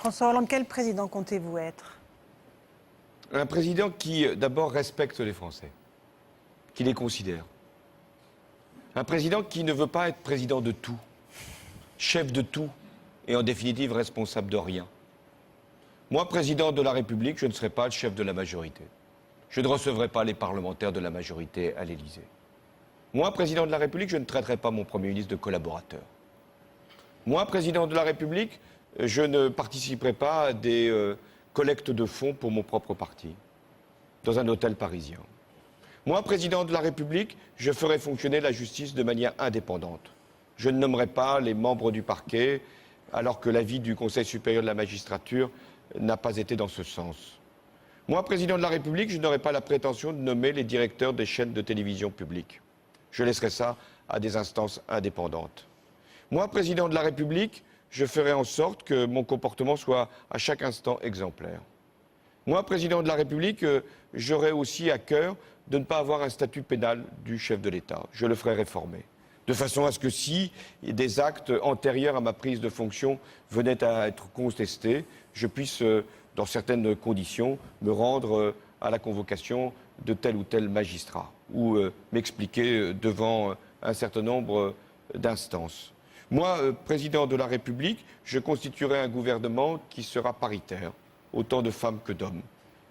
François Hollande, quel président comptez-vous être? Un président qui, d'abord, respecte les Français, qui les considère. Un président qui ne veut pas être président de tout, chef de tout et, en définitive, responsable de rien. Moi, président de la République, je ne serai pas le chef de la majorité. Je ne recevrai pas les parlementaires de la majorité à l'Élysée. Moi, président de la République, je ne traiterai pas mon Premier ministre de collaborateur. Moi, président de la République, je ne participerai pas à des collectes de fonds pour mon propre parti, dans un hôtel parisien. Moi, président de la République, je ferai fonctionner la justice de manière indépendante. Je ne nommerai pas les membres du parquet, alors que l'avis du Conseil supérieur de la magistrature n'a pas été dans ce sens. Moi, président de la République, je n'aurai pas la prétention de nommer les directeurs des chaînes de télévision publiques. Je laisserai ça à des instances indépendantes. Moi, président de la République, je ferai en sorte que mon comportement soit à chaque instant exemplaire. Moi, président de la République, j'aurai aussi à cœur de ne pas avoir un statut pénal du chef de l'État. Je le ferai réformer. De façon à ce que si des actes antérieurs à ma prise de fonction venaient à être contestés, je puisse, dans certaines conditions, me rendre à la convocation de tel ou tel magistrat ou m'expliquer devant un certain nombre d'instances. Moi, président de la République, je constituerai un gouvernement qui sera paritaire, autant de femmes que d'hommes.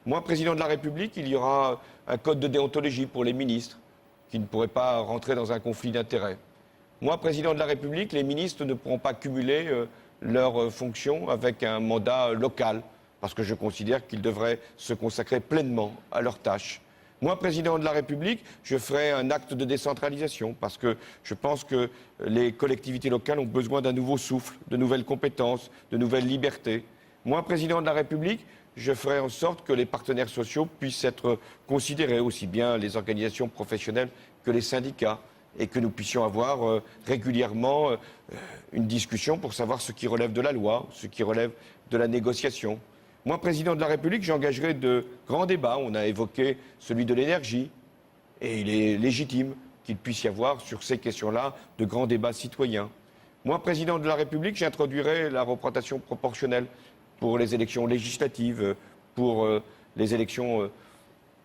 Moi, président de la République, il y aura un code de déontologie pour les ministres, qui ne pourraient pas rentrer dans un conflit d'intérêts. Moi, président de la République, les ministres ne pourront pas cumuler leurs fonctions avec un mandat local, parce que je considère qu'ils devraient se consacrer pleinement à leurs tâches. Moi, président de la République, je ferai un acte de décentralisation parce que je pense que les collectivités locales ont besoin d'un nouveau souffle, de nouvelles compétences, de nouvelles libertés. Moi, président de la République, je ferai en sorte que les partenaires sociaux puissent être considérés, aussi bien les organisations professionnelles que les syndicats, et que nous puissions avoir régulièrement une discussion pour savoir ce qui relève de la loi, ce qui relève de la négociation. Moi, président de la République, j'engagerai de grands débats. On a évoqué celui de l'énergie, et il est légitime qu'il puisse y avoir sur ces questions-là de grands débats citoyens. Moi, président de la République, j'introduirai la représentation proportionnelle pour les élections législatives, pour les élections,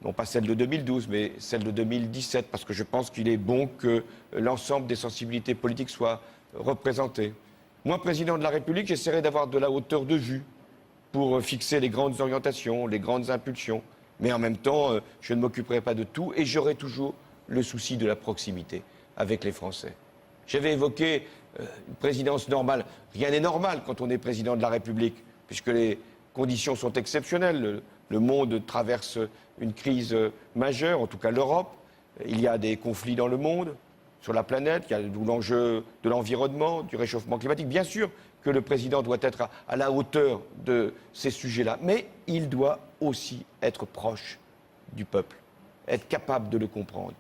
non pas celles de 2012, mais celles de 2017, parce que je pense qu'il est bon que l'ensemble des sensibilités politiques soient représentées. Moi, président de la République, j'essaierai d'avoir de la hauteur de vue pour fixer les grandes orientations, les grandes impulsions. Mais en même temps, je ne m'occuperai pas de tout et j'aurai toujours le souci de la proximité avec les Français. J'avais évoqué une présidence normale. Rien n'est normal quand on est président de la République, puisque les conditions sont exceptionnelles. Le monde traverse une crise majeure, en tout cas l'Europe. Il y a des conflits dans le monde, sur la planète, il y a l'enjeu de l'environnement, du réchauffement climatique. Bien sûr que le président doit être à la hauteur de ces sujets-là, mais il doit aussi être proche du peuple, être capable de le comprendre.